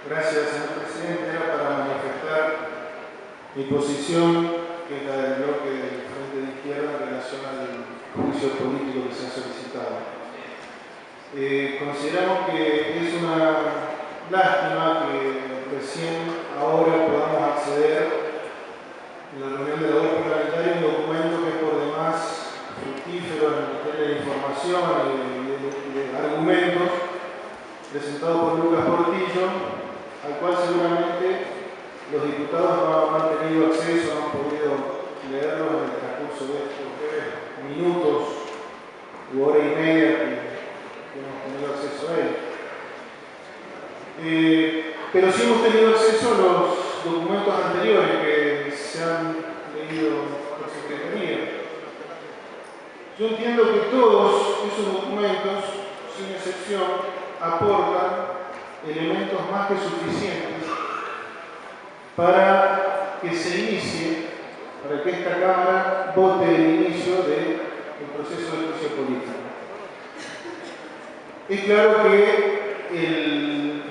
Gracias, señor presidente. Era para manifestar mi posición, que es la del bloque del Frente de Izquierda en relación al juicio político que se ha solicitado. Consideramos que es una lástima que recién ahora podamos acceder en la reunión de la web parlamentaria a un documento que es por demás fructífero en materia de información y de argumentos, presentado por Lucas Portillo, al cual seguramente los diputados no han tenido acceso, no han podido leerlo en el transcurso de estos breves minutos u hora y media que hemos tenido acceso a él. Pero sí hemos tenido acceso a los documentos anteriores que se han leído por Secretaría. Yo entiendo que todos esos documentos, sin excepción, aportan elementos más que suficientes para que se inicie, para que esta Cámara vote el inicio del proceso de juicio político. Es claro que el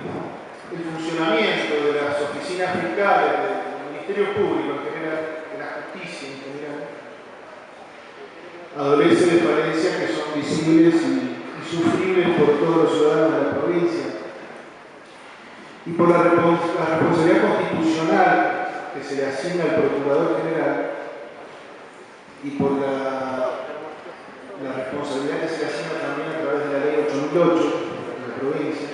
funcionamiento de las oficinas fiscales, del Ministerio Público en general, de la justicia en general, adolece de falencias que son visibles y sufribles por todos los ciudadanos de la provincia. Y por la responsabilidad constitucional que se le asigna al Procurador General y por la responsabilidad que se le asigna también a través de la Ley 8008 de la provincia,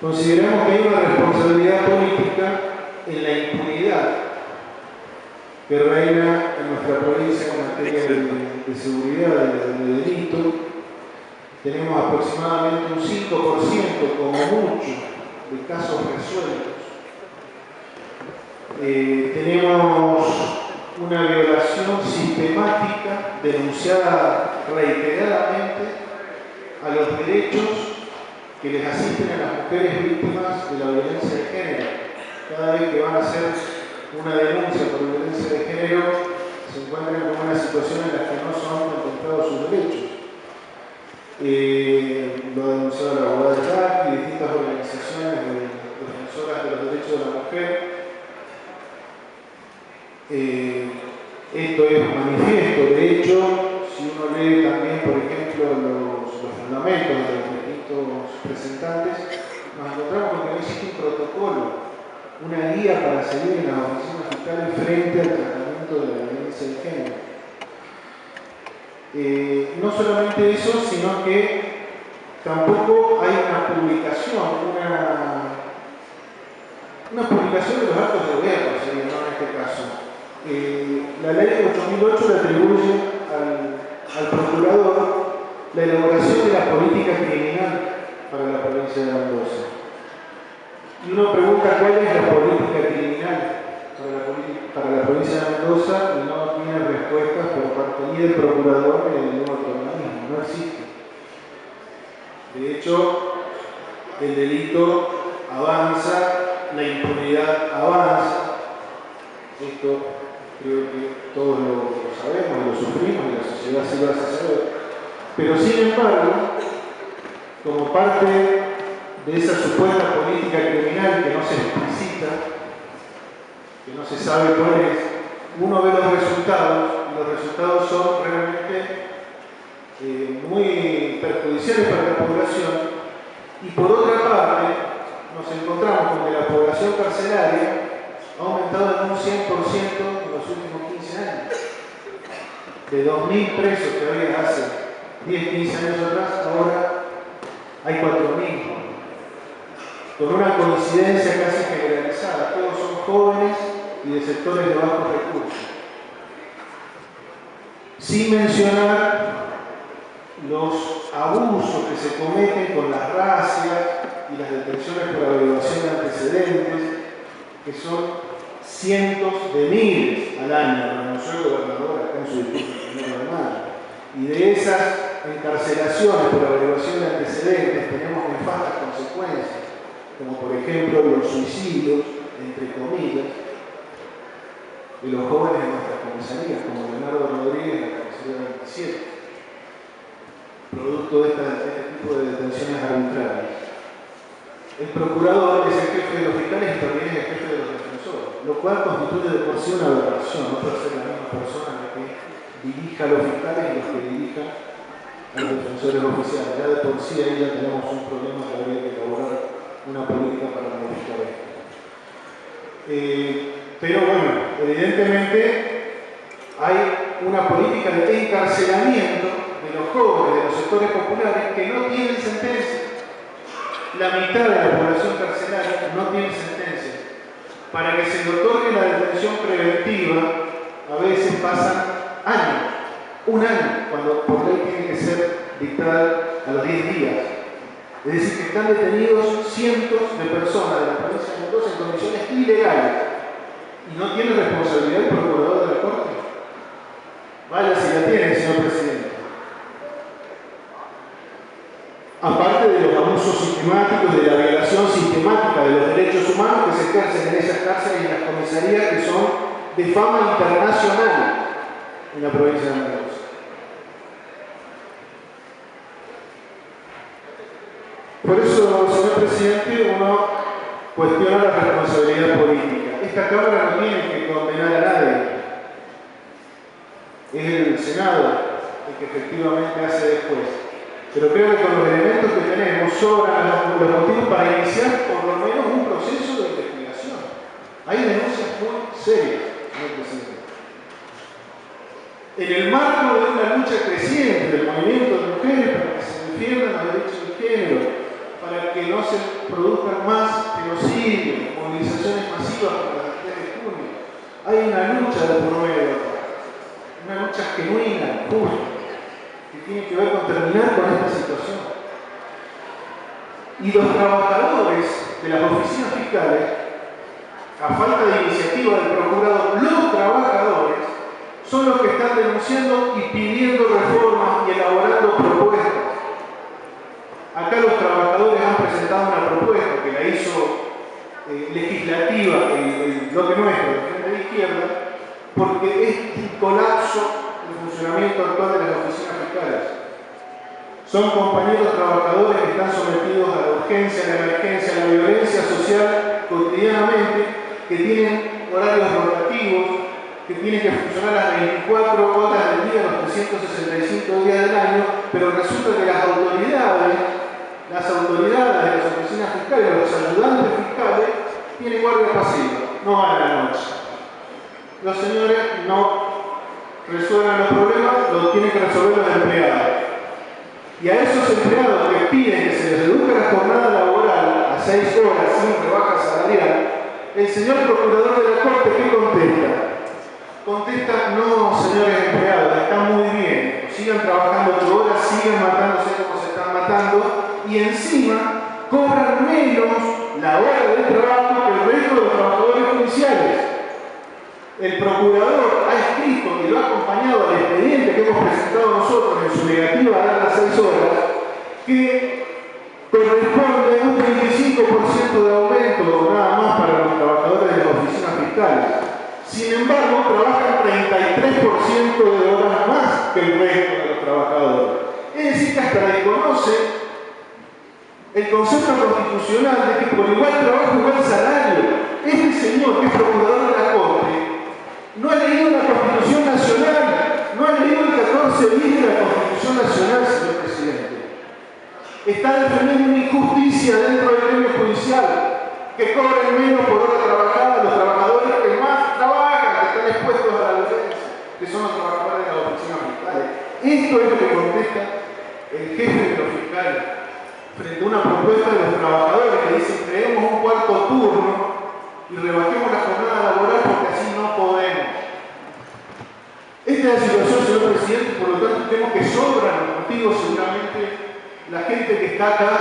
consideramos que hay una responsabilidad política en la impunidad que reina en nuestra provincia en materia de seguridad y de delito. Tenemos aproximadamente un 5% como mucho de casos resueltos. Tenemos una violación sistemática denunciada reiteradamente a los derechos que les asisten a las mujeres víctimas de la violencia de género. Cada vez que van a hacer una denuncia por violencia de género, se encuentran con una situación en la que no son contemplados sus derechos. Lo ha denunciado la abogada de DAC y distintas organizaciones defensoras de los derechos de la mujer. Esto es manifiesto. De hecho, si uno lee también, por ejemplo, los fundamentos de los distintos presentantes, nos encontramos con que no existe un protocolo, una guía para seguir en las oficinas fiscales frente al tratamiento de la violencia de género. No solamente eso, sino que tampoco hay una publicación, una publicación de los actos de gobierno, sería, ¿no? En este caso. La ley 8008 le atribuye al procurador la elaboración de la política criminal para la provincia de Mendoza. Y uno pregunta cuál es la política criminal para la provincia de Mendoza y no tiene respuestas por parte ni del procurador ni de ningún otro organismo. No existe. De hecho, el delito avanza, la impunidad avanza. Esto creo que todos lo sabemos y lo sufrimos y la sociedad sí lo hace saber. Pero sin embargo, como parte de esa supuesta política criminal que no se explicita, que no se sabe cuál es, uno ve los resultados y los resultados son realmente muy perjudiciales para la población. Y por otra parte, nos encontramos con que la población carcelaria ha aumentado en un 100% en los últimos 15 años. De 2.000 presos que había hace 10-15 años atrás, ahora hay 4.000. Con una coincidencia casi generalizada. Todos son jóvenes y de sectores de bajos recursos. Sin mencionar los abusos que se cometen con las racias y las detenciones por averiguación de antecedentes, que son cientos de miles al año, anunció el gobernador acá en su discurso el 1 de mayo. Y de esas encarcelaciones por averiguación de antecedentes tenemos nefastas consecuencias, como por ejemplo los suicidios, entre comillas, de los jóvenes de nuestras comisarías, como Leonardo Rodríguez en la comisaría 27, producto de este tipo de detenciones arbitrarias. el procurador es el jefe de los fiscales y también es el jefe de los defensores, lo cual constituye de por sí una aberración, no puede ser la misma persona la que dirija a los fiscales y los que dirija a los defensores oficiales. Ya de por sí ahí ya tenemos un problema que habría que elaborar una política para modificar esto. Pero bueno, evidentemente hay una política de encarcelamiento de los jóvenes, de los sectores populares que no tienen sentencia. La mitad de la población carcelaria no tiene sentencia. Para que se le otorgue la detención preventiva, a veces pasan años, un año, cuando por ley tiene que ser dictada a los 10 días. Es decir, que están detenidos cientos de personas de la provincia de Mendoza en condiciones ilegales y no tiene responsabilidad el procurador de la Corte. Vaya si la tiene, señor presidente. Aparte de los abusos sistemáticos, de la violación sistemática de los derechos humanos que se ejercen en esas cárceles y en las comisarías que son de fama internacional en la provincia de Mendoza. Por eso, señor presidente, uno cuestiona la responsabilidad política. Esta Cámara no tiene que condenar a nadie. Es el Senado el que efectivamente hace después. Pero creo que con los elementos que tenemos sobran los motivos para iniciar por lo menos un proceso de investigación. Hay denuncias muy serias, señor presidente. En el marco de una lucha creciente del movimiento de mujeres para que se defiendan los derechos de género, para que no se produzcan más genocidios, movilizaciones masivas para el 3 de junio, hay una lucha de por medio, una lucha genuina, justa, que tiene que ver con terminar con esta situación. Y los trabajadores de las oficinas fiscales, a falta de iniciativa del procurador, los trabajadores son los que están denunciando y pidiendo reformas y elaborando propuestas. Acá los trabajadores han presentado una propuesta que la hizo legislativa el bloque nuestro, el Frente de Izquierda, porque es un colapso el funcionamiento actual de las oficinas fiscales. Son compañeros trabajadores que están sometidos a la urgencia, a la emergencia, a la violencia social cotidianamente, que tienen horarios rotativos, que tienen que funcionar las 24 horas del día, los 365 días del año, pero resulta que las autoridades de las oficinas fiscales, los ayudantes fiscales, tienen guardia pasiva, no van a la noche. Los señores no resuelven los problemas, los tienen que resolver los empleados. Y a esos empleados que piden que se les reduzca la jornada laboral a 6 horas sin rebaja salarial, el señor procurador de la Corte, ¿qué contesta? Contesta, no, señores empleados, están muy bien, sigan trabajando 8 horas, sigan matándose como se están matando, y encima cobran menos la hora de trabajo que el resto de los trabajadores judiciales. El procurador ha escrito y lo ha acompañado al expediente que hemos presentado nosotros en su negativa a dar las 6 horas, que corresponde a un 25% de aumento nada más para los trabajadores de las oficinas fiscales. Sin embargo, trabajan 33% de horas más que el resto de los trabajadores. Es decir, que hasta desconoce el concepto constitucional de que por igual trabajo, igual salario. Este señor que es procurador de la Corte no ha leído la Constitución Nacional, no ha leído el 14 bis de la Constitución Nacional, señor presidente. Está defendiendo una injusticia dentro del gremio judicial, que cobren menos por hora trabajada los trabajadores que más trabajan, que están expuestos a la violencia, que son los trabajadores de las oficinas fiscales. Esto es lo que contesta el jefe de los fiscales frente a una propuesta de los trabajadores que dicen creemos un cuarto turno y rebajemos la jornada laboral porque así no podemos. Esta es la situación, señor presidente, por lo tanto tenemos que sobran los motivos. Seguramente la gente que está acá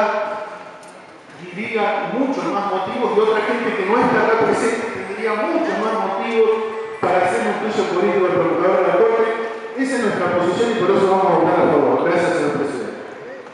diría muchos más motivos y otra gente que no está acá presente tendría muchos más motivos para hacer un juicio político del procurador de la Corte. Esa es nuestra posición y por eso vamos a votar a favor. Gracias, señor presidente.